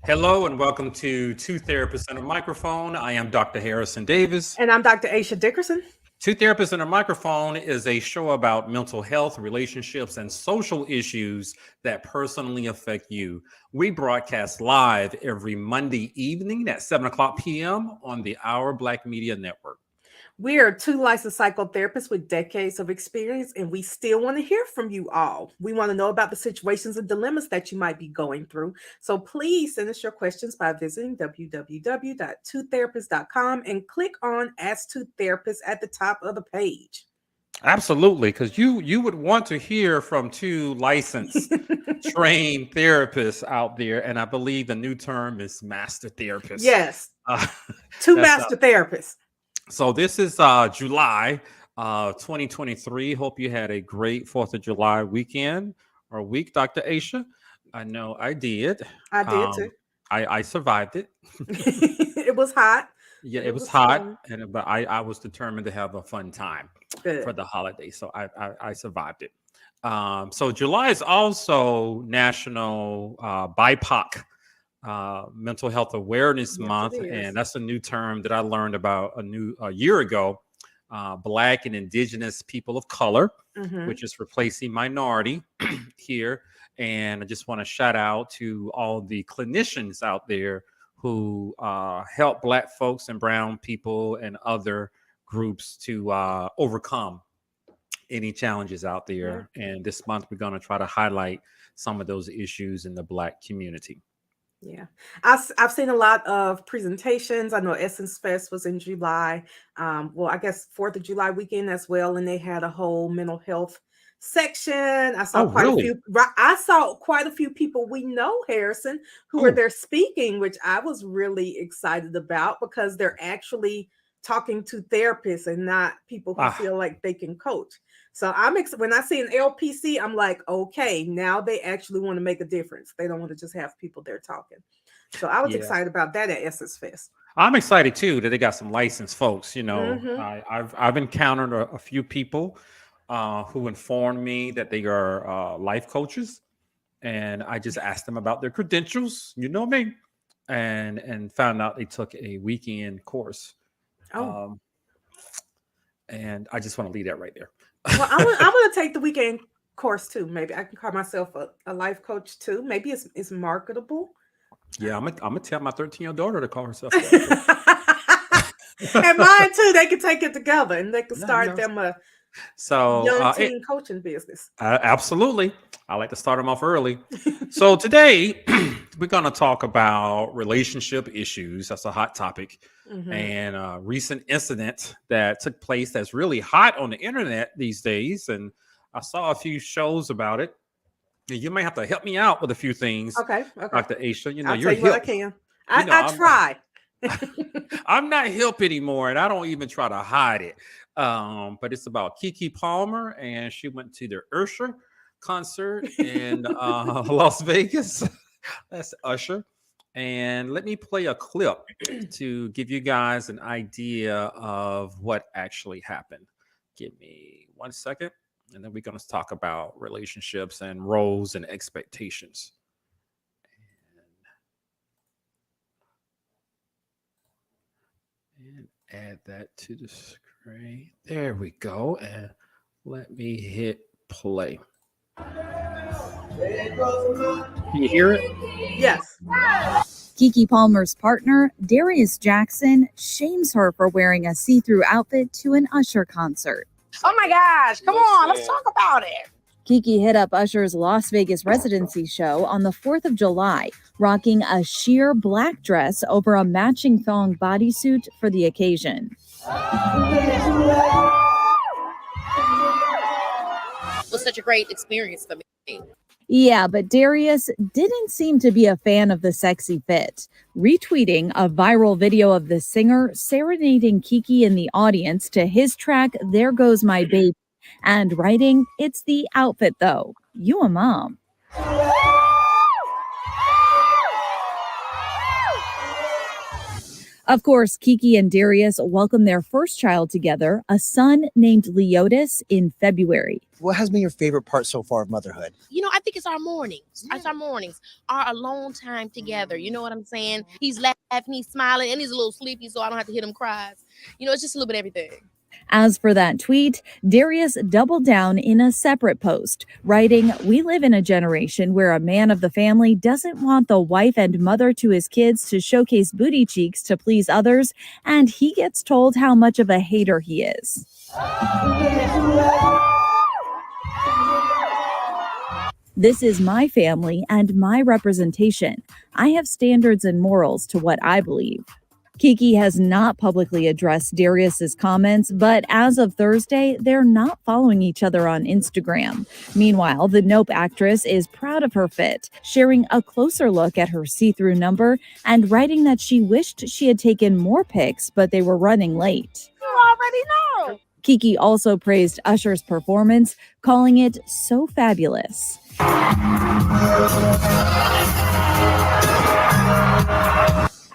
Hello and welcome to Two Therapists and a Microphone. I am Dr. Harrison Davis. And I'm Dr. Aisha Dickerson. Two Therapists and a Microphone is a show about mental health, relationships, and social issues that personally affect you. We broadcast live every Monday evening at 7 o'clock p.m. on the Our Black Media Network. We are two licensed psychotherapists with decades of experience, and we still want to hear from you all. We want to know about the situations and dilemmas that you might be going through. So please send us your questions by visiting www.twotherapist.com and click on Ask Two Therapists at the top of the page. Absolutely, because you would want to hear from two licensed, trained therapists out there, and I believe the new term is master therapists. Yes, two master therapists. So this is July 2023. Hope you had a great 4th of July weekend or week, Dr. Aisha. I know I did. I did too. I survived it. It was hot. Yeah, it was hot, but I was determined to have a fun time for the holiday. So I survived it. So July is also National BIPOC Mental Health Awareness Month, and that's a new term that I learned about a year ago. Black and Indigenous people of color, which is replacing minority here. And I just want to shout out to all the clinicians out there who help Black folks and brown people and other groups to overcome any challenges out there. Yeah. And this month, we're going to try to highlight some of those issues in the Black community. Yeah, I've seen a lot of presentations. I know Essence Fest was in July. Well, I guess 4th of July weekend as well. And they had a whole mental health section. I saw quite a few people we know, Harrison, who were there speaking, which I was really excited about because they're actually talking to therapists and not people who feel like they can coach. So when I see an LPC, I'm like, okay, now they actually want to make a difference. They don't want to just have people there talking. So I was excited about that at Essence Fest. I'm excited too that they got some licensed folks. You know, I've encountered a few people who informed me that they are life coaches, and I just asked them about their credentials. You know me, and found out they took a weekend course. And I just want to leave that right there. Well, I want to take the weekend course too. Maybe I can call myself a life coach too. Maybe it's marketable. Yeah, I'm gonna tell my 13-year-old daughter to call herself. And mine too. They can take it together and they can start them a young teen coaching business. Absolutely, I like to start them off early. So today we're gonna talk about relationship issues. That's a hot topic. And a recent incident that took place that's really hot on the internet these days. And I saw a few shows about it. You may have to help me out with a few things. Okay. Dr. Aisha, you know, I'll tell you what I can. I try. I'm not hip anymore, and I don't even try to hide it. But it's about Keke Palmer, and she went to the Usher concert in Las Vegas. That's Usher. And let me play a clip to give you guys an idea of what actually happened. Give me 1 second, and then we're going to talk about relationships and roles and expectations. And add that to the screen. There we go. And let me hit play. Can you hear it? Yes. Keke Palmer's partner, Darius Jackson, shames her for wearing a see-through outfit to an Usher concert. Oh my gosh, come on, let's talk about it. Keke hit up Usher's Las Vegas residency show on the 4th of July, rocking a sheer black dress over a matching thong bodysuit for the occasion. It was such a great experience for me. Yeah, but Darius didn't seem to be a fan of the sexy fit, retweeting a viral video of the singer serenading Keke in the audience to his track, There Goes My Baby, and writing, "It's the outfit though. You a mom." Of course, Kiki and Darius welcomed their first child together, a son named Leotis, in February. What has been your favorite part so far of motherhood? You know, I think it's our mornings. It's our mornings, our alone time together. You know what I'm saying? He's laughing, he's smiling, and he's a little sleepy, so I don't have to hear him cries. You know, it's just a little bit of everything. As for that tweet, Darius doubled down in a separate post, writing, "We live in a generation where a man of the family doesn't want the wife and mother to his kids to showcase booty cheeks to please others, and he gets told how much of a hater he is." "This is my family and my representation. I have standards and morals to what I believe." Kiki has not publicly addressed Darius's comments, but as of Thursday, they're not following each other on Instagram. Meanwhile, the Nope actress is proud of her fit, sharing a closer look at her see-through number and writing that she wished she had taken more pics, but they were running late. You already know. Kiki also praised Usher's performance, calling it so fabulous.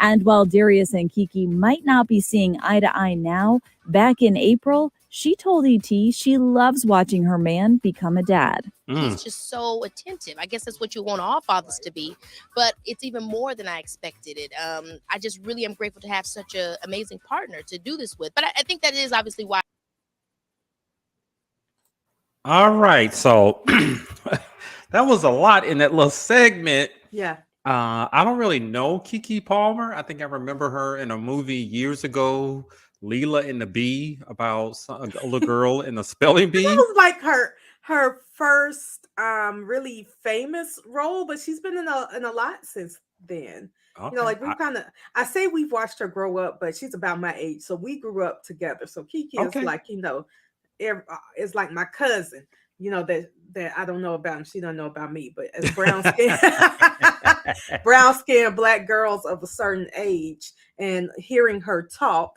And while Darius and Kiki might not be seeing eye to eye now, back in April, she told ET she loves watching her man become a dad. He's just so attentive. I guess that's what you want all fathers to be, but it's even more than I expected it. I just really am grateful to have such an amazing partner to do this with. But I think that is obviously why. All right. So that was a lot in that little segment. Yeah. I don't really know Kiki Palmer. I think I remember her in a movie years ago, Leela and the Bee, about a little girl in a spelling bee. That was like her first really famous role, but she's been in a lot since then. Okay. You know, like I say we've watched her grow up, but she's about my age, so we grew up together. So Kiki is like, you know, it's like my cousin. You know, that I don't know about, and she don't know about me, but as brown skin black girls of a certain age, and hearing her talk,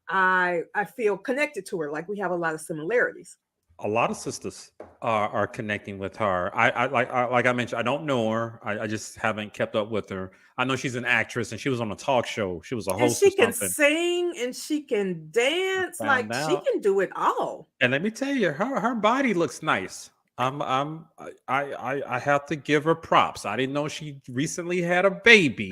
I feel connected to her. Like we have a lot of similarities. A lot of sisters are connecting with her. Like I mentioned, I don't know her. I just haven't kept up with her. I know she's an actress, and she was on a talk show. She was a host. And she can something. sing and she can dance. Found out. She can do it all. And let me tell you, her body looks nice. I have to give her props. I didn't know she recently had a baby,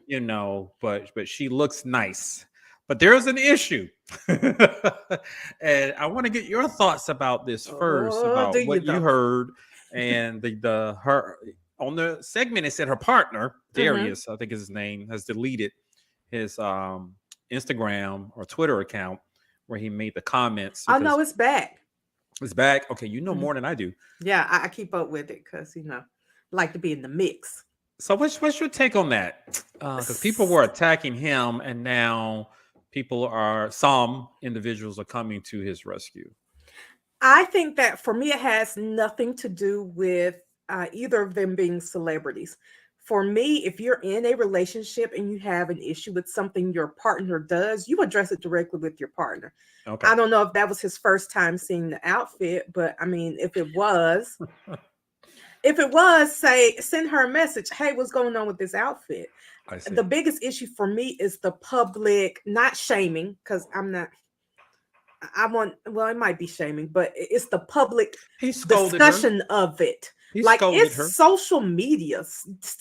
you know, but she looks nice. But there is an issue, and I want to get your thoughts about this first, about what you heard, and her on the segment. It said her partner Darius, I think is his name, has deleted his Instagram or Twitter account where he made the comments. Oh no, it's back. It's back. Okay, you know more than I do. Yeah, I keep up with it because you know, like to be in the mix. So what's your take on that? Because people were attacking him, and now some individuals are coming to his rescue. I think that for me, it has nothing to do with either of them being celebrities. For me, if you're in a relationship and you have an issue with something your partner does, you address it directly with your partner. Okay. I don't know if that was his first time seeing the outfit, but I mean, if it was, say, send her a message. Hey, what's going on with this outfit? The biggest issue for me is the public, not shaming, because it might be shaming, but it's the public discussion of it. Like it's social media.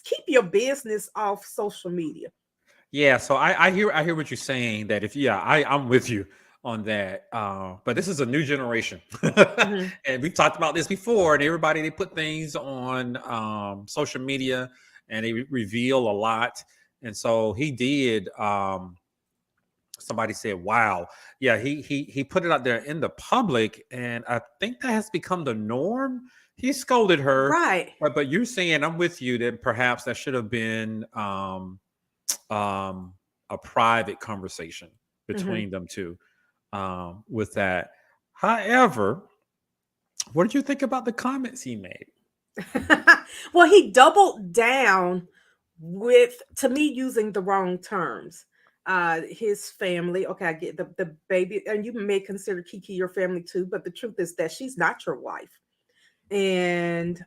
Keep your business off social media. Yeah, so I hear what you're saying. That I'm with you on that. But this is a new generation, and we've talked about this before. And everybody, they put things on social media, and they reveal a lot. And so he did. Somebody said, "Wow, yeah." He put it out there in the public, and I think that has become the norm. He scolded her, right? But you're saying, I'm with you, that perhaps that should have been a private conversation between them two. With that, however, what did you think about the comments he made? Well, he doubled down with, to me, using the wrong terms. His family. Okay, I get the baby, and you may consider Kiki your family too, but the truth is that she's not your wife. And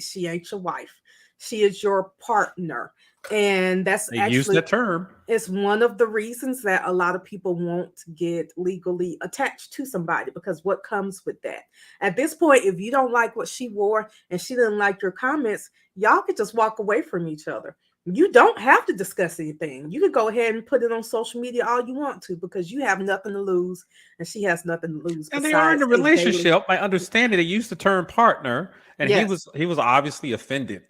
she ain't your wife. She is your partner. And that's They use actually that term. it's one of the reasons that a lot of people won't get legally attached to somebody, because what comes with that? At this point, if you don't like what she wore and she didn't like your comments, y'all could just walk away from each other. You don't have to discuss anything. You could go ahead and put it on social media all you want to, because you have nothing to lose and she has nothing to lose. And they are in a besides relationship. My understanding, they used the term partner, and Yes. he was obviously offended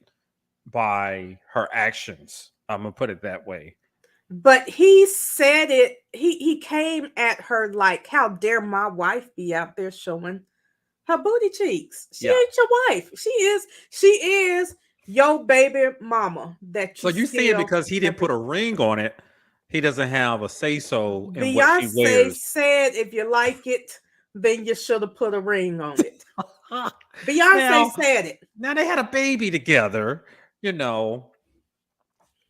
by her actions. I'm gonna put it that way. But he said it, he came at her like, how dare my wife be out there showing her booty cheeks? She Yeah. ain't your wife. She is your baby mama that So you you saying still because he didn't put a ring on it, he doesn't have a say so in what she Beyonce wears? said if you like it, then you should have put a ring on it. Beyonce Now, said it. now they had a baby together, you know.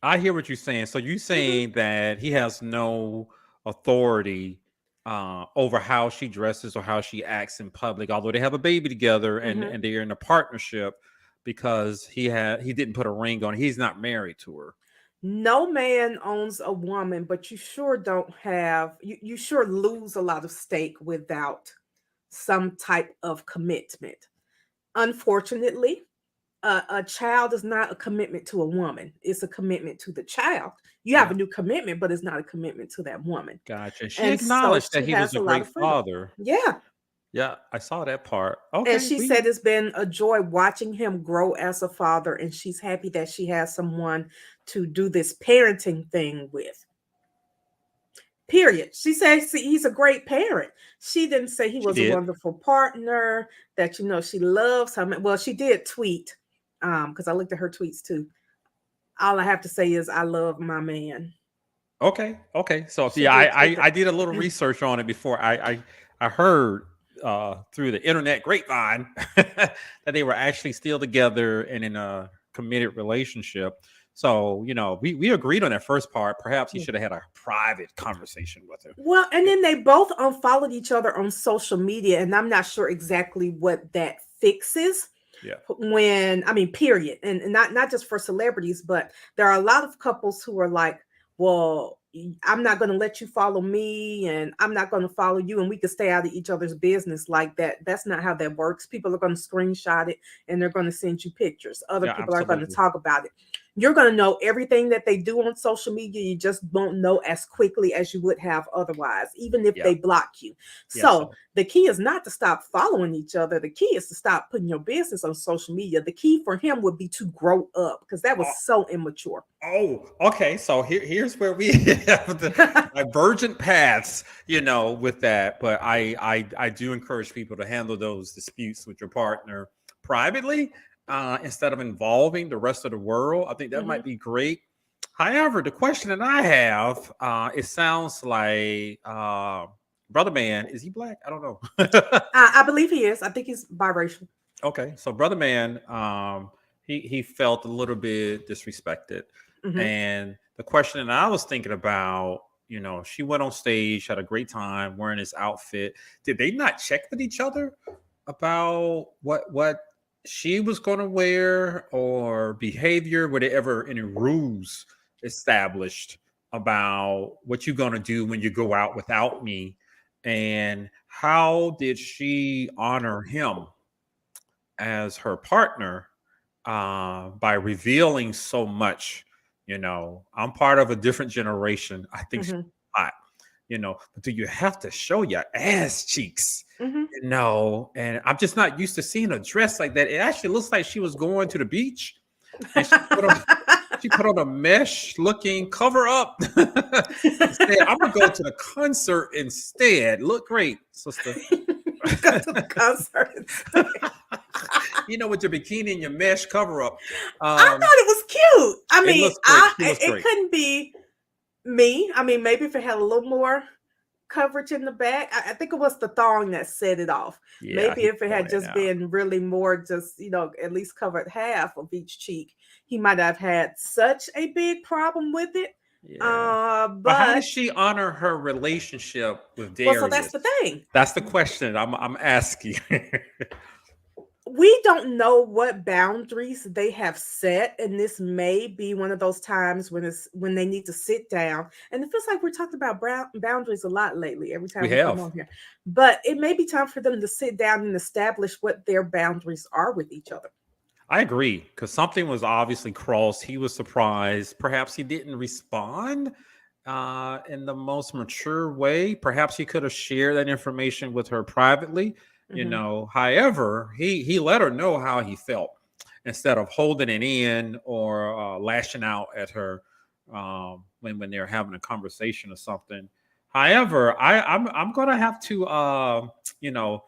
I hear what you're saying. So you saying that he has no authority over how she dresses or how she acts in public, although they have a baby together and Mhm. and they're in a partnership, because he didn't put a ring on. He's not married to her. No man owns a woman, but you sure don't have, you sure lose a lot of stake without some type of commitment. Unfortunately, a child is not a commitment to a woman. It's a commitment to the child. You have Yeah, a new commitment, but it's not a commitment to that woman. gotcha. She And so acknowledged that she he was has a a lot great of freedom. father. Yeah. Yeah, I saw that part. And Okay, she we said it's been a joy watching him grow as a father, and she's happy that she has someone to do this parenting thing with. Period. She says he's a great parent. She didn't say he she was a did. wonderful partner, that she loves him. Well, she did tweet, because I looked at her tweets too. All I have to say is I love my man. Okay, okay. So She yeah, did tweet I did a little research on it before I heard through the internet grapevine that they were actually still together and in a committed relationship. So we agreed on that first part. Perhaps he that. should have had a private conversation with her. Well, and then they both unfollowed each other on social media, and I'm not sure exactly what that fixes. Yeah, When I mean, period, and not just for celebrities, but there are a lot of couples who are like, well, I'm not going to let you follow me, and I'm not going to follow you, and we can stay out of each other's business like that. That's not how that works. People are going to screenshot it, and they're going to send you pictures. Other yeah, people are going to absolutely. talk about it. You're going to know everything that they do on social media. You just won't know as quickly as you would have otherwise, even if Yeah, they block you. yeah. So So the key is not to stop following each other. The key is to stop putting your business on social media. The key for him would be to grow up, because that was so immature. oh, okay. So here's where we have the divergent paths, with that. But I do encourage people to handle those disputes with your partner privately, instead of involving the rest of the world. I think that might Mhm. be great. However, the question that I have, it sounds like Brother Man, is he black? I don't know. I believe he is. I think he's biracial. Okay, so Brother Man, he felt a little bit disrespected, Mhm. and the question that I was thinking about, she went on stage, had a great time wearing this outfit. Did they not check with each other about what she was going to wear or behavior? Were there ever any rules established about what you're going to do when you go out without me? And how did she honor him as her partner by revealing so much? I'm part of a different generation. I think she's Mhm. hot, but do you have to show your ass cheeks? Mhm. And I'm just not used to seeing a dress like that. It actually looks like she was going to the beach, and she put on a mesh looking cover up and said, I'm gonna go to the concert instead. Look great, sister. Go to the concert instead. With your bikini and your mesh cover up. I thought it was cute. I It mean, looks great. She looks it great. couldn't be me. I mean, maybe if it had a little more coverage in the back. I think it was the thong that set it off. Yeah, Maybe he if it point had it just out. been really more, just at least covered half of each cheek, he might have had such a big problem with it. Yeah. But how But does she honor her relationship with well, so that's Darius? the thing. That's the question I'm asking. we don't know what boundaries they have set, and this may be one of those times when they need to sit down. And it feels like we're talking about boundaries a lot lately every time We we come have. on here, but it may be time for them to sit down and establish what their boundaries are with each other. I agree, because something was obviously crossed. He was surprised. Perhaps he didn't respond in the most mature way. Perhaps he could have shared that information with her privately. Mhm. However, he let her know how he felt instead of holding it in or lashing out at her when they're having a conversation or something. However, I'm gonna have to you know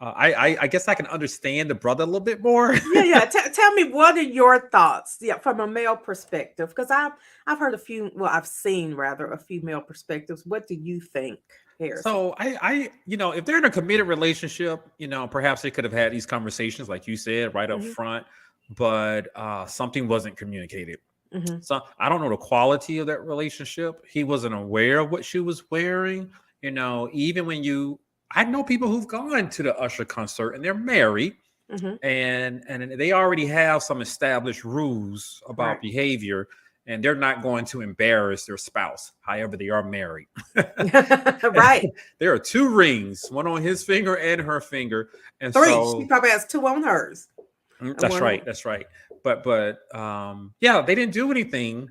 I guess I can understand the brother a little bit more. Yeah. Tell me, what are your thoughts? Yeah, from a male perspective, because I've heard a few. Well, I've seen rather a few male perspectives. What do you think, Harrison? So if they're in a committed relationship, perhaps they could have had these conversations, like you said, right up Hmm. front, but something wasn't communicated. Hmm. So I don't know the quality of that relationship. He wasn't aware of what she was wearing. Even I know people who've gone to the Usher concert and they're married, Hmm. and they already have some established rules about Right. behavior, and they're not going to embarrass their spouse. However, they are married. Right. There are two rings, one on his finger and her finger, and Three. She so probably has two on hers. And that's one right, on. that's right. But yeah, they didn't do anything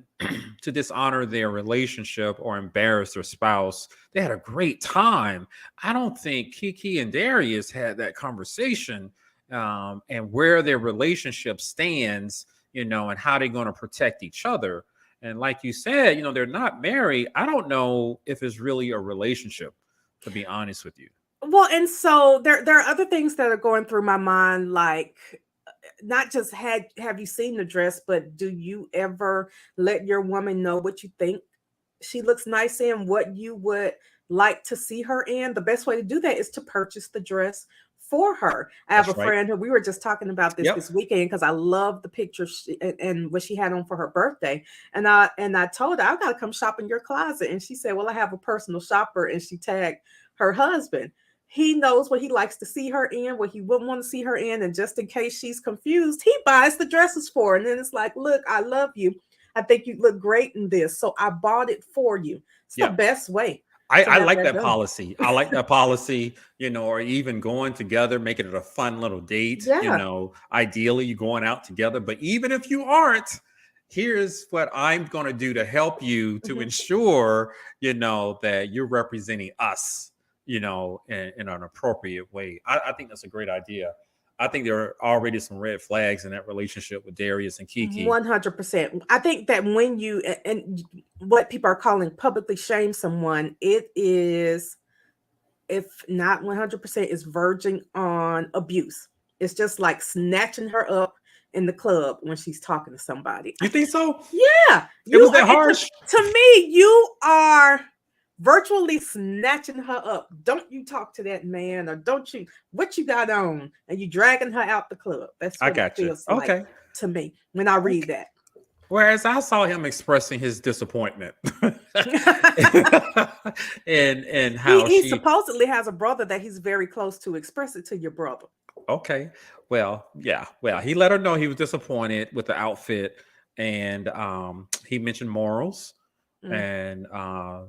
to dishonor their relationship or embarrass their spouse. They had a great time. I don't think Kiki and Darius had that conversation, and where their relationship stands, and how they're going to protect each other. And like you said, they're not married. I don't know if it's really a relationship, to be honest with you. Well, and so there are other things that are going through my mind, like not just have you seen the dress, but do you ever let your woman know what you think she looks nice in, what you would like to see her in? The best way to do that is to purchase the dress for her. I have a That's right. friend who we were just talking about this Yep. weekend because I love the picture and what she had on for her birthday. And I told her, I got to come shop in your closet. And she said, well, I have a personal shopper, and she tagged her husband. He knows what he likes to see her in, what he wouldn't want to see her in. And just in case she's confused, he buys the dresses for her. And then it's like, look, I love you. I think you look great in this. So I bought it for you. It's the Yep. best way to I have like that that done. policy. I like that policy, or even going together, making it a fun little date. Yeah. Ideally you're going out together, but even if you aren't, here's what I'm going to do to help you to Mhm. ensure, that you're representing us, in an appropriate way. I think that's a great idea. I think there are already some red flags in that relationship with Darius and Kiki. 100%. I think that when you and what people are calling publicly shame someone, it is, if not 100%, is verging on abuse. It's just like snatching her up in the club when she's talking to somebody. You think so? Yeah, It you was are. that harsh? To me, you are virtually snatching her up. Don't you talk to that man, or don't you, what you got on, and you dragging her out the club. That's I what it got you. feels like Okay. to me when I read Okay. that. Whereas I saw him expressing his disappointment and he how he she. supposedly has a brother that he's very close to. Express it to your brother. Okay, well, yeah, well, he let her know he was disappointed with the outfit, and he mentioned morals Mm. and uh,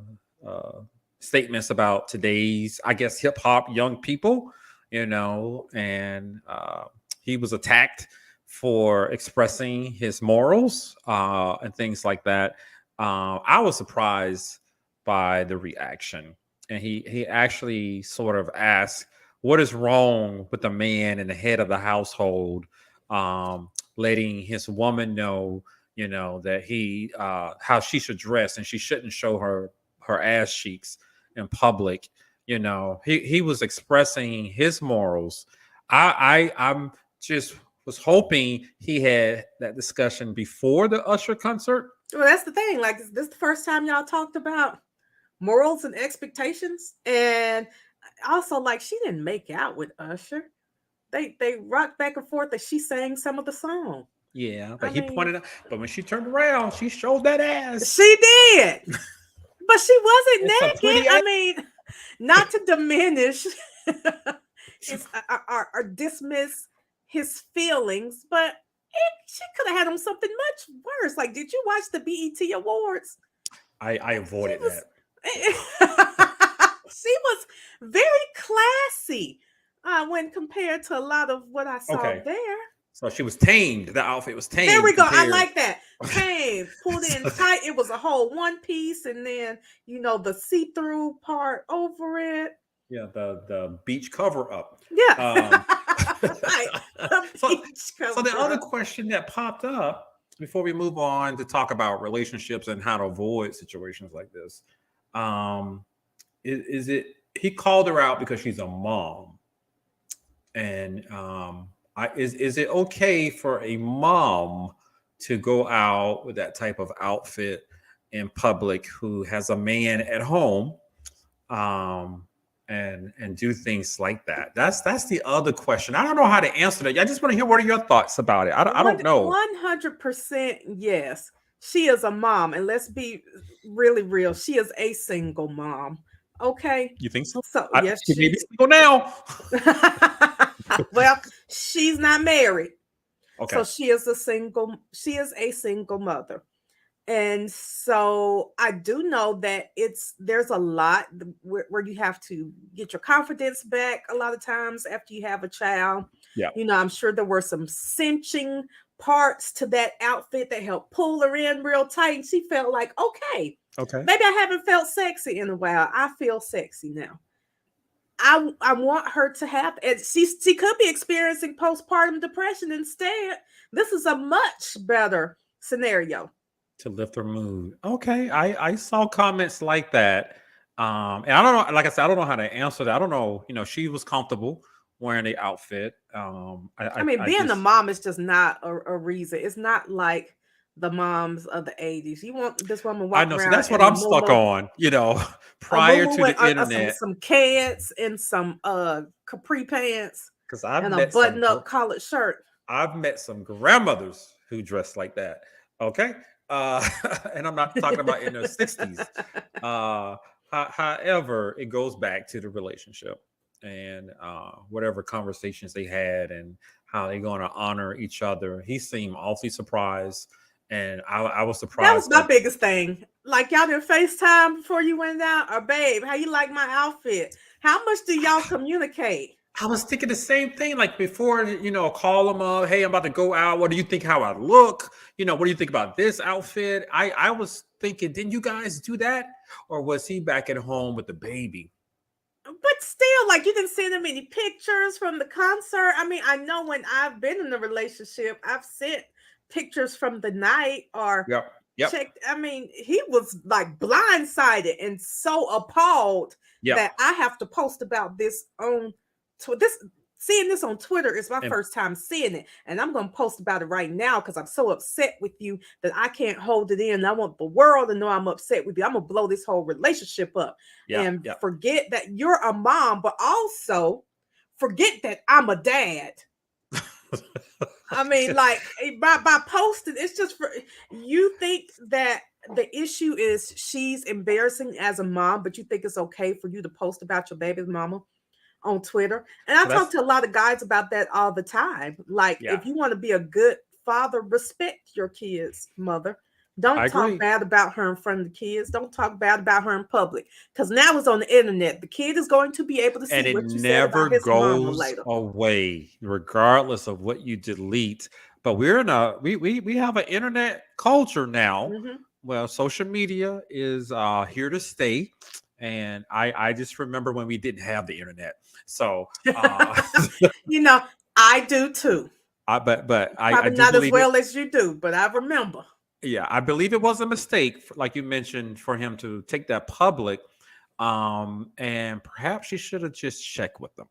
statements about today's, I guess, hip hop young people, and he was attacked for expressing his morals and things like that. I was surprised by the reaction, and he actually sort of asked, "What is wrong with the man in the head of the household, letting his woman know, that he how she should dress and she shouldn't show her ass cheeks in public?" He was expressing his morals. I'm just was hoping he had that discussion before the Usher concert. Well, that's the thing. Like, is this the first time y'all talked about morals and expectations? And also, like, she didn't make out with Usher. They rocked back and forth, that she sang some of the song. Yeah, I but he mean, pointed out, but when she turned around, she showed that ass. she did, but she wasn't It's a naked. pretty I ass. mean, not to diminish it's or dismiss his feelings, but she could have had him something much worse. Like, did you watch the BET Awards? I avoided Was, that. she was very classy when compared to a lot of what I saw Okay. there. So she was tamed. The outfit was tamed. There we go. I compared- like that. Tamed, pulled in tight. It was a whole one piece, and then the see-through part over it. Yeah, the beach cover up. Yeah. Right. So the other question that popped up before we move on to talk about relationships and how to avoid situations like this, is it he called her out because she's a mom, and is it okay for a mom to go out with that type of outfit in public who has a man at home? And do things like that. That's the other question. I don't know how to answer that. I just want to hear what are your thoughts about it. I don't know. 100% yes. She is a mom, and let's be really real. She is a single mom. Okay. You think so? So yes, she may be single now. Well, she's not married. Okay. So she is a single mother. And so I do know that there's a lot where you have to get your confidence back a lot of times after you have a child. Yeah. I'm sure there were some cinching parts to that outfit that helped pull her in real tight. And she felt like, okay, maybe I haven't felt sexy in a while. I feel sexy now. I want her to have, and she could be experiencing postpartum depression instead. This is a much better scenario to lift her mood. Okay. I saw comments like that. And I don't know, like I said, I don't know how to answer that. I don't know, she was comfortable wearing the outfit. I mean, being a mom is just not a reason. It's not like the moms of the 80s. You want this woman walking around. So that's what I'm stuck on, prior to the internet. Some cats and some capri pants and a button-up collared shirt. I've met some grandmothers who dress like that. Okay. And I'm not talking about in their 60s. However, it goes back to the relationship and whatever conversations they had and how they're going to honor each other. He seemed awfully surprised, and I was surprised. That was my biggest thing. Like, y'all did FaceTime before you went out, or babe, how you like my outfit? How much do y'all communicate? I was thinking the same thing, like before, call them up. Hey, I'm about to go out. What do you think how I look? What do you think about this outfit? I was thinking, didn't you guys do that? Or was he back at home with the baby? But still, like, you didn't send him any pictures from the concert. I mean, I know when I've been in a relationship, I've sent pictures from the night or checked. I mean, he was like blindsided and so appalled that I have to post about this on seeing this on Twitter is my first time seeing it, and I'm going to post about it right now because I'm so upset with you that I can't hold it in. I want the world to know I'm upset with you. I'm gonna blow this whole relationship up and forget that you're a mom, but also forget that I'm a dad. I mean, like by posting, it's just for you think that the issue is she's embarrassing as a mom, but you think it's okay for you to post about your baby's mama on Twitter. And I talk to a lot of guys about that all the time. Like, if you want to be a good father, respect your kids' mother. Don't talk bad about her in front of the kids. Don't talk bad about her in public. Because now it's on the internet. The kid is going to be able to see what you said about his mama later. Away, regardless of what you delete. But we're in we have an internet culture now. Mm-hmm. Well, social media is here to stay. And I just remember when we didn't have the internet. So, I do too. But probably not as well as you do, but I remember. Yeah, I believe it was a mistake, like you mentioned, for him to take that public. And perhaps she should have just checked with them.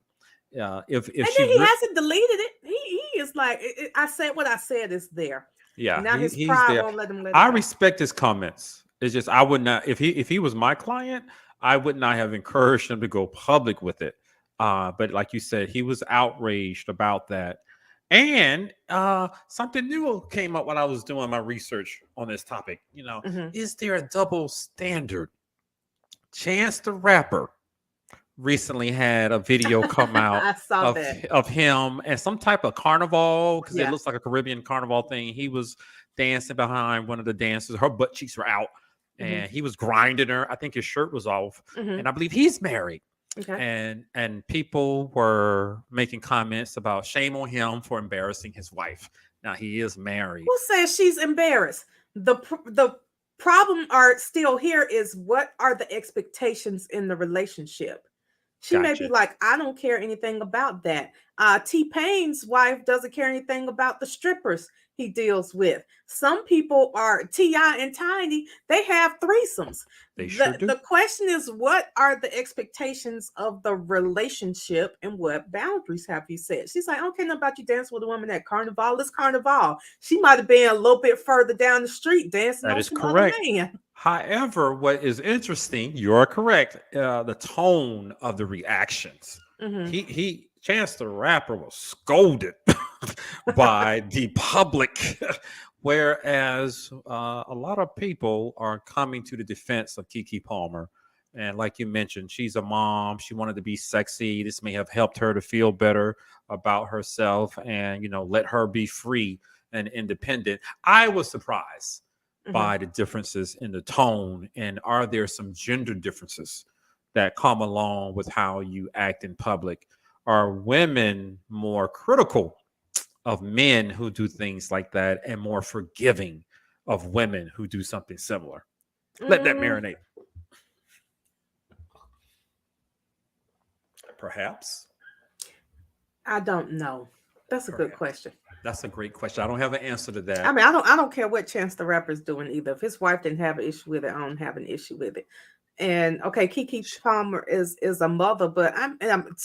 If he hasn't deleted it. He is like, I said what I said is there. Yeah, now his pride won't let him let it I go. respect his comments. It's just I would not if he was my client. I would not have encouraged him to go public with it. But like you said, he was outraged about that. And something new came up when I was doing my research on this topic. Is there a double standard? Chance the Rapper recently had a video come out I saw of that. of him and some type of carnival, because it Yeah. looks like a Caribbean carnival thing. He was dancing behind one of the dancers. Her butt cheeks were out, Hmm. and he was grinding her. I think his shirt was off, Hmm. and I believe he's married. Okay. And people were making comments about shame on him for embarrassing his wife. Now he is married. Who says she's embarrassed? The problem are still here is what are the expectations in the relationship? She may be Gotcha. like, I don't care anything about that. T-Pain's wife doesn't care anything about the strippers he deals with. Some people are T.I. and Tiny, they have threesomes. They sure do. The question is, what are the expectations of the relationship and what boundaries have you set? She's like, I don't care nothing about you dancing with a woman at Carnival. It's Carnival. She might have been a little bit further down the street dancing That on is some other correct. man. However, what is interesting, you're correct. The tone of the reactions. Hmm. Chance the Rapper was scolded by the public, whereas a lot of people are coming to the defense of Keke Palmer. And like you mentioned, she's a mom. She wanted to be sexy. This may have helped her to feel better about herself and, let her be free and independent. I was surprised Hmm. by the differences in the tone, and are there some gender differences that come along with how you act in public? Are women more critical of men who do things like that and more forgiving of women who do something similar? Let that Mm, marinate. Perhaps. I don't know. That's a good Perhaps. question. That's a great question. I don't have an answer to that. I mean, I don't care what Chance the Rapper's doing either. If his wife didn't have an issue with it, I don't have an issue with it. And okay, Keke Palmer is a mother, but I'm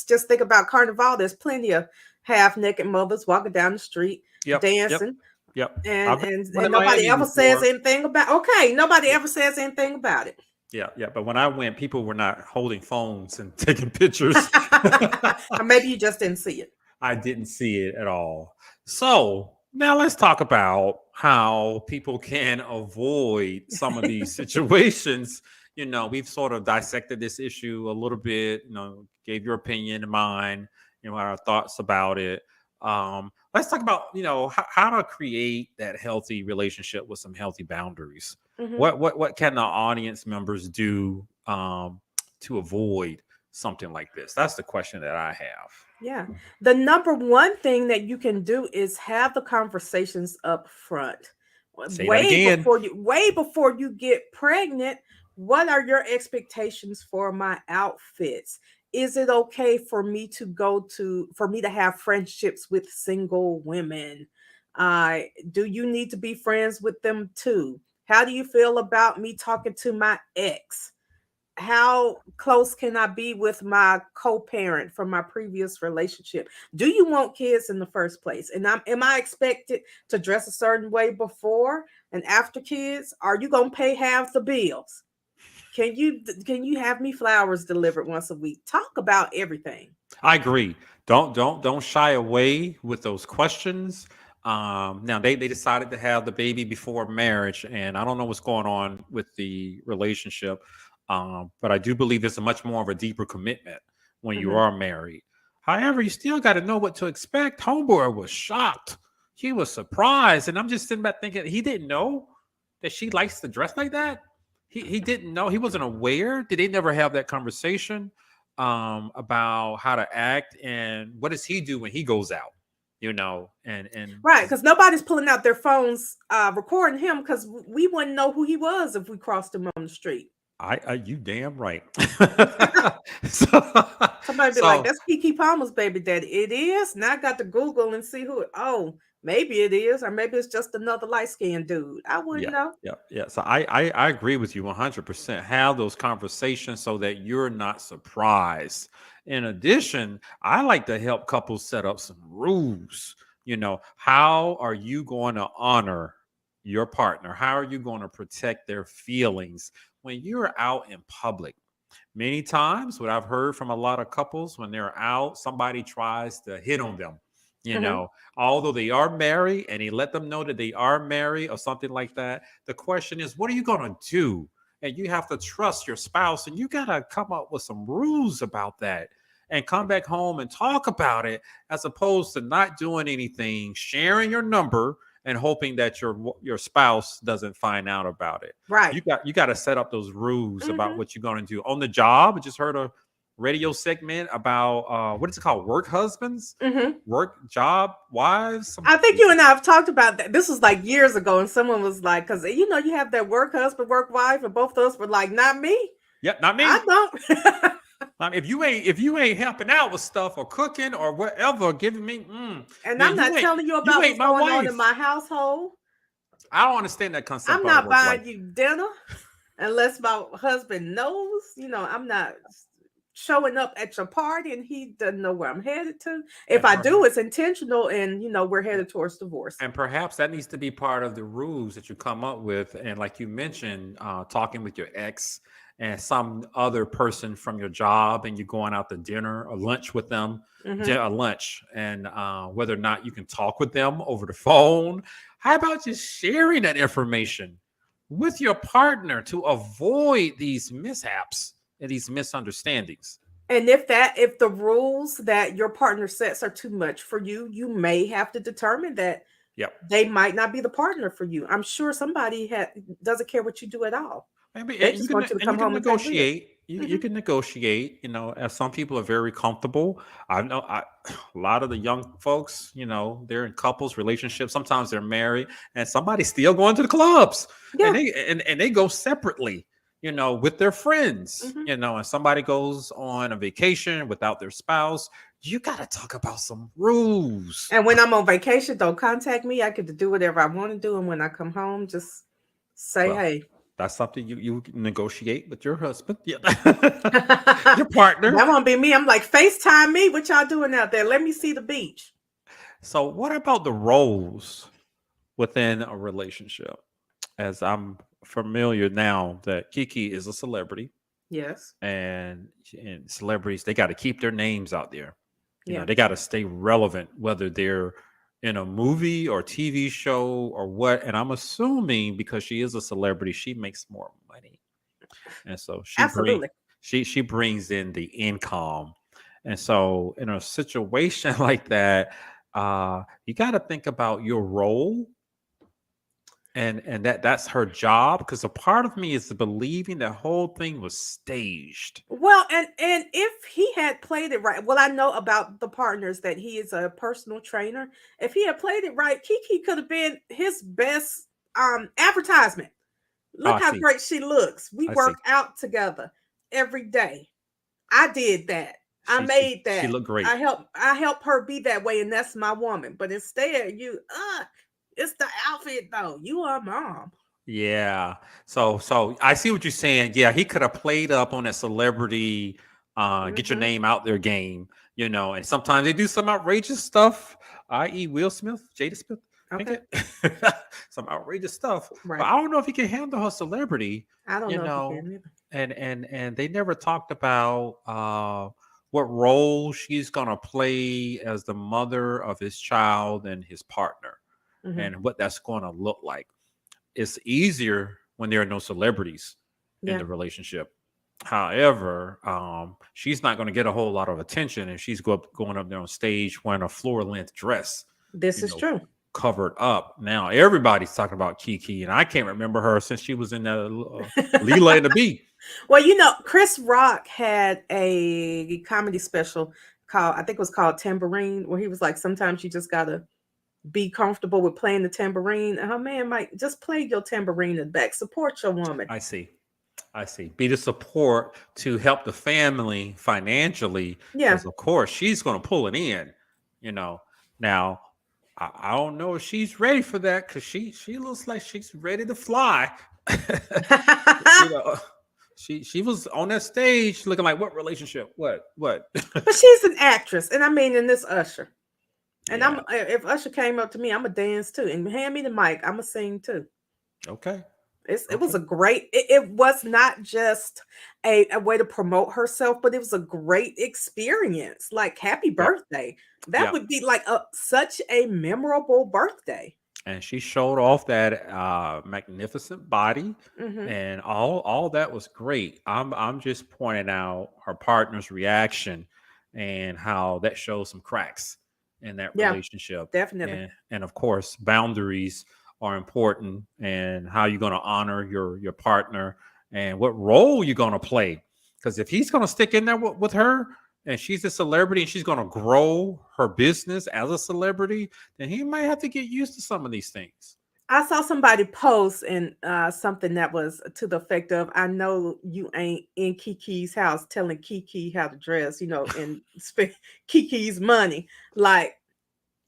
just think about Carnival. There's plenty of half naked mothers walking down the street Yep. dancing, Yep. and I've been and in nobody Miami ever says before. anything about. Okay, nobody ever says anything about it. Yeah. But when I went, people were not holding phones and taking pictures. Or maybe you just didn't see it. I didn't see it at all. So now let's talk about how people can avoid some of these situations. We've sort of dissected this issue a little bit, gave your opinion and mine, our thoughts about it. Let's talk about, how to create that healthy relationship with some healthy boundaries. Hmm. What can the audience members do to avoid something like this? That's the question that I have. Yeah. The number one thing that you can do is have the conversations up front. Say that again. Way before you get pregnant, what are your expectations for my outfits? Is it okay for me to have friendships with single women? Do you need to be friends with them too? How do you feel about me talking to my ex? How close can I be with my co-parent from my previous relationship? Do you want kids in the first place? And am I expected to dress a certain way before and after kids? Are you gonna pay half the bills? Can you have me flowers delivered once a week? Talk about everything. I agree. Don't shy away with those questions. Now they decided to have the baby before marriage, and I don't know what's going on with the relationship. But I do believe it's a much more of a deeper commitment when you Mhm. are married. However, you still got to know what to expect. Homeboy was shocked. He was surprised, and I'm just sitting back thinking he didn't know that she likes to dress like that. He didn't know. He wasn't aware. Did they never have that conversation about how to act, and what does he do when he goes out? And Right, because nobody's pulling out their phones recording him because we wouldn't know who he was if we crossed him on the street. I you damn right. so, Somebody be like, so "That's Keke Palmer's baby daddy." It is. Now I got to Google and see who. Oh, maybe it is, or maybe it's just another light skinned dude. I wouldn't yeah, know. yeah. So I agree with you 100%. Have those conversations so that you're not surprised. In addition, I like to help couples set up some rules. How are you going to honor your partner? How are you going to protect their feelings when you're out in public? Many times, what I've heard from a lot of couples, when they're out, somebody tries to hit on them. You Mhm. know, although they are married and he let them know that they are married or something like that. The question is, what are you going to do and you have to trust your spouse, and you got to come up with some rules about that and come back home and talk about it, as opposed to not doing anything, sharing your number and hoping that your spouse doesn't find out about it. Right. You got to set up those rules about Mhm. what you're going to do on the job. I just heard a radio segment about what is it called? Work husbands, Mhm. work job wives. I think you and I have talked about that. This was like years ago, and someone was like, because you have that work husband, work wife, and both of us were like, not me. Yep, not me. I don't. I mean, if you ain't helping out with stuff or cooking or whatever, giving me, And then I'm not telling you you about ain't what's my going on wife. in my household. I don't understand that concept. I'm of not work life. buying you dinner unless my husband knows. I'm not showing up at your party and he doesn't know where I'm headed to. If I do, it's intentional, and we're headed towards divorce. And perhaps that needs to be part of the rules that you come up with. And like you mentioned, talking with your ex and some other person from your job, and you're going out to dinner or lunch with them, Mhm. a lunch, and whether or not you can talk with them over the phone. How about just sharing that information with your partner to avoid these mishaps and these misunderstandings? And if the rules that your partner sets are too much for you, you may have to determine that Yep. they might not be the partner for you. I'm sure somebody doesn't care what you do at all. Maybe They and just want you to come home and pay bills. negotiate. You Mhm. can negotiate. As some people are very comfortable. I know a lot of the young folks. They're in couples, relationships. Sometimes they're married, and somebody's still going to the clubs, and Yeah. they go separately. With their friends. Mhm. And somebody goes on a vacation without their spouse. You got to talk about some rules. And when I'm on vacation, don't contact me. I get to do whatever I want to do, and when I come home, just say, Well, hey. that's something you negotiate with your husband, your That partner. won't be me. I'm like, FaceTime me. What y'all doing out there? Let me see the beach. So, what about the roles within a relationship? As I'm familiar now that Kiki is a celebrity, Yes. and celebrities, they got to keep their names out there. Yeah. They got to stay relevant, whether they're in a movie or TV show or what. And I'm assuming because she is a celebrity, she makes more money, and so Absolutely. she brings in the income. And so in a situation like that, you got to think about your role, and that's her job, because a part of me is believing the whole thing was staged. Well, and if he had played it right, well, I know about the partners that he is a personal trainer. If he had played it right, Kiki could have been his best advertisement. Oh, Look I how see. great she looks. We I see. work out together every day. I did that. I made She that. looked great. I help her be that way, and that's my woman. But instead, it's the outfit though. You are mom. Yeah. So I see what you're saying. Yeah, he could have played up on that celebrity, get your Mhm. name out there game, and sometimes they do some outrageous stuff, i.e. Will Smith, Jada Smith, Okay. some outrageous stuff. But Right. I don't know if he can handle her celebrity, I don't you know if you know, can either. and they never talked about what role she's gonna play as the mother of his child and his partner, Mhm. and what that's gonna look like. It's easier when there are no celebrities in Yeah. the relationship. However, she's not going to get a whole lot of attention if she's going up there on stage wearing a floor length dress, This is true. covered up. Now everybody's talking about Kiki, and I can't remember her since she was in that Leela and the Bee. Well, Chris Rock had a comedy special called, I think it was called Tambourine, where he was like, sometimes you just gotta be comfortable with playing the tambourine. And her man might just play your tambourine in the back. Support your woman. I see. Be the support to help the family financially, Yeah. because of course she's going to pull it in. Now I don't know if she's ready for that, because she looks like she's ready to fly. you know, she was on that stage looking like, what relationship? What? But she's an actress, and I mean, in this Usher. And Yeah. if Usher came up to me, I'm a dance too, and hand me the mic, I'm a sing too. Okay. It was a great. It was not just a way to promote herself, but it was a great experience. Like, happy birthday! That Yep. would be like such a memorable birthday. and she showed off that magnificent body, Mm-hmm. and all that was great. I'm just pointing out her partner's reaction and how that shows some cracks in that Yeah, relationship. definitely. And of course, boundaries are important, and how you're going to honor your partner and what role you're going to play. Because if he's going to stick in there with her, and she's a celebrity and she's going to grow her business as a celebrity, then he might have to get used to some of these things. I saw somebody post and something that was to the effect of, "I know you ain't in Kiki's house telling Kiki how to dress, and spend Kiki's money. Like,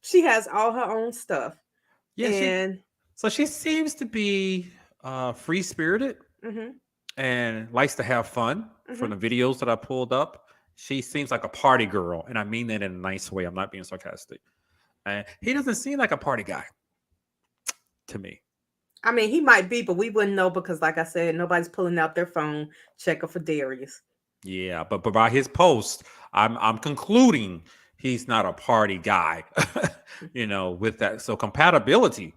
she has all her own stuff." Yeah, And she seems to be free spirited mm-hmm, and likes to have fun. mm-hmm. From the videos that I pulled up, she seems like a party girl, and I mean that in a nice way. I'm not being sarcastic. And he doesn't seem like a party guy to me. I mean, he might be, but we wouldn't know because, like I said, nobody's pulling out their phone checking for Darius. Yeah, but by his post, I'm concluding he's not a party guy. With that, so compatibility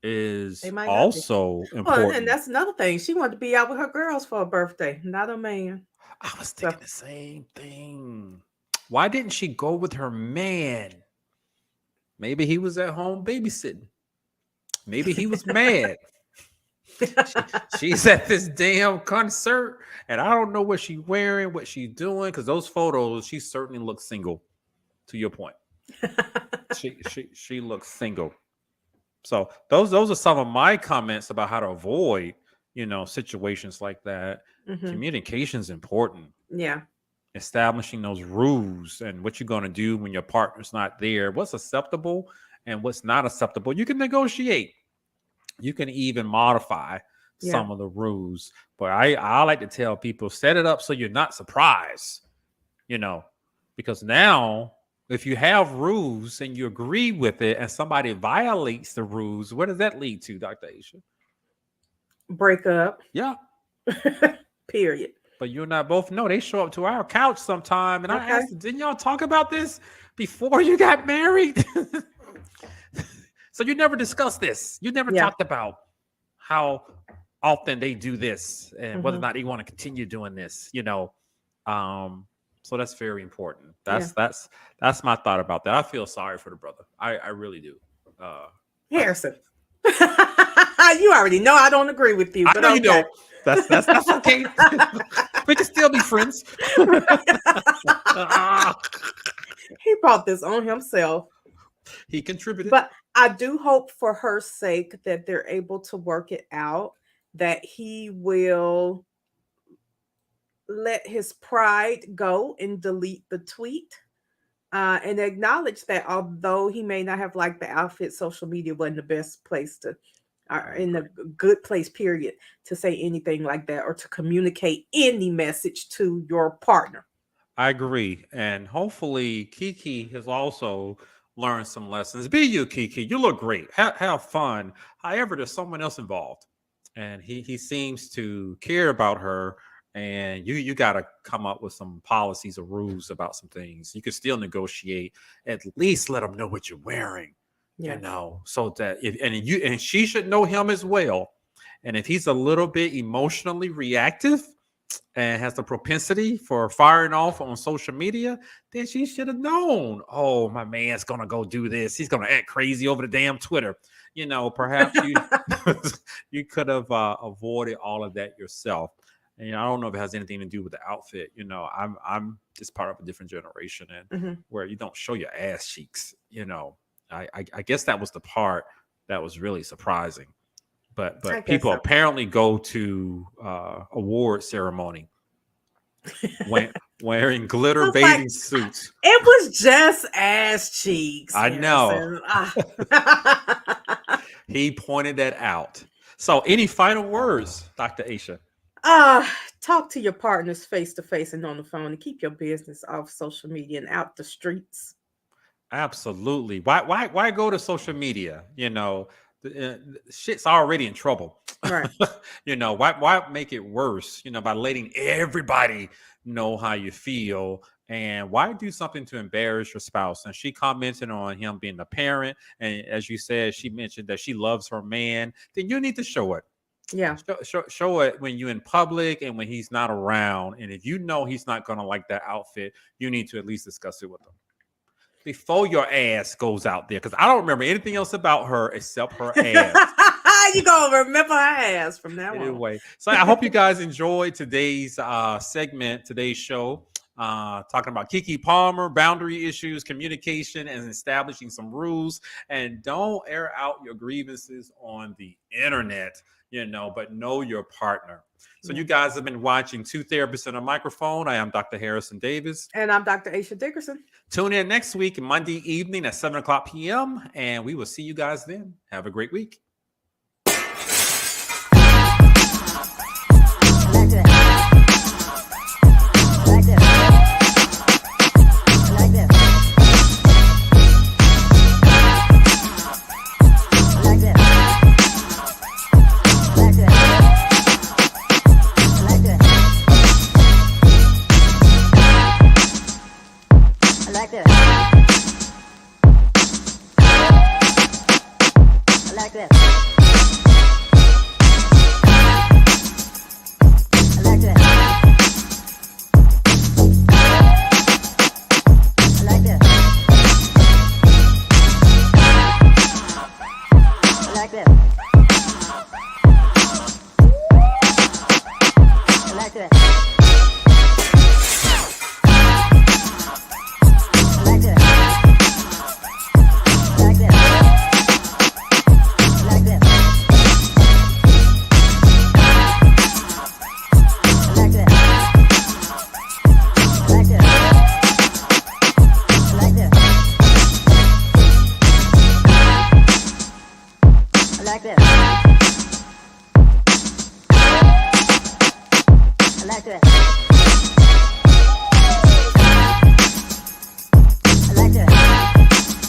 is They might not be. also Well, and important. that's another thing. She wanted to be out with her girls for a birthday, not a man. I was So thinking the same thing. Why didn't she go with her man? Maybe he was at home babysitting. Maybe he was mad. She's at this damn concert, and I don't know what she's wearing, what she's doing, because those photos, she certainly looks single. To your point, she looks single. So those are some of my comments about how to avoid, situations like that. Mhm. Communication is important. Yeah. Establishing those rules and what you're going to do when your partner's not there, what's acceptable and what's not acceptable. You can negotiate. You can even modify some of the rules. But I like to tell people, set it up so you're not surprised, because now if you have rules and you agree with it and somebody violates the rules, where does that lead to, Dr. Aisha? Break up. Yeah. Period. But you and I both know they show up to our couch sometime. And I asked, didn't y'all talk about this before you got married? So you never discussed this. You never talked about how often they do this and whether or not they want to continue doing this, So that's very important. That's my thought about that. I feel sorry for the brother. I really do. Harrison. You already know I don't agree with you. I But know okay. you don't. That's okay. We can still be friends. He brought this on himself. He contributed. But I do hope for her sake that they're able to work it out, that he will let his pride go and delete the tweet, and acknowledge that although he may not have liked the outfit, social media wasn't the best place to, in a good place, period, to say anything like that or to communicate any message to your partner. I agree. And hopefully Kiki has also learned some lessons. Be you, Kiki. You look great. Have fun. However, there's someone else involved. And he seems to care about her. And you got to come up with some policies or rules about some things. You can still negotiate. At least let them know what you're wearing. So that and she should know him as well. And if he's a little bit emotionally reactive and has the propensity for firing off on social media, then she should have known, oh, my man's gonna go do this. He's gonna act crazy over the damn Twitter. Perhaps you could have avoided all of that yourself. And I don't know if it has anything to do with the outfit. I'm just part of a different generation, and where you don't show your ass cheeks. I guess that was the part that was really surprising. But people apparently go to award ceremony wearing glitter bathing suits. It was just ass cheeks. I know. He pointed that out. So any final words, Dr. Aisha? Talk to your partners face to face and on the phone, and keep your business off social media and out the streets. Absolutely. Why go to social media? Shit's already in trouble. Right. Why make it worse? By letting everybody know how you feel And why do something to embarrass your spouse? And she commented on him being a parent. And as you said, she mentioned that she loves her man. Then you need to show it. Yeah. Show it when you're in public and when he's not around. And if you know he's not going to like that outfit, you need to at least discuss it with him before your ass goes out there. Because I don't remember anything else about her except her ass. You gonna remember her ass from now on. Anyway, so I hope you guys enjoyed today's segment, today's show, talking about Keke Palmer, boundary issues, communication, and establishing some rules. And don't air out your grievances on the internet, but know your partner. So you guys have been watching Two Therapists and a Microphone. I am Dr. Harrison Davis. And I'm Dr. Aisha Dickerson. Tune in next week, Monday evening at 7 o'clock p.m. And we will see you guys then. Have a great week. like this.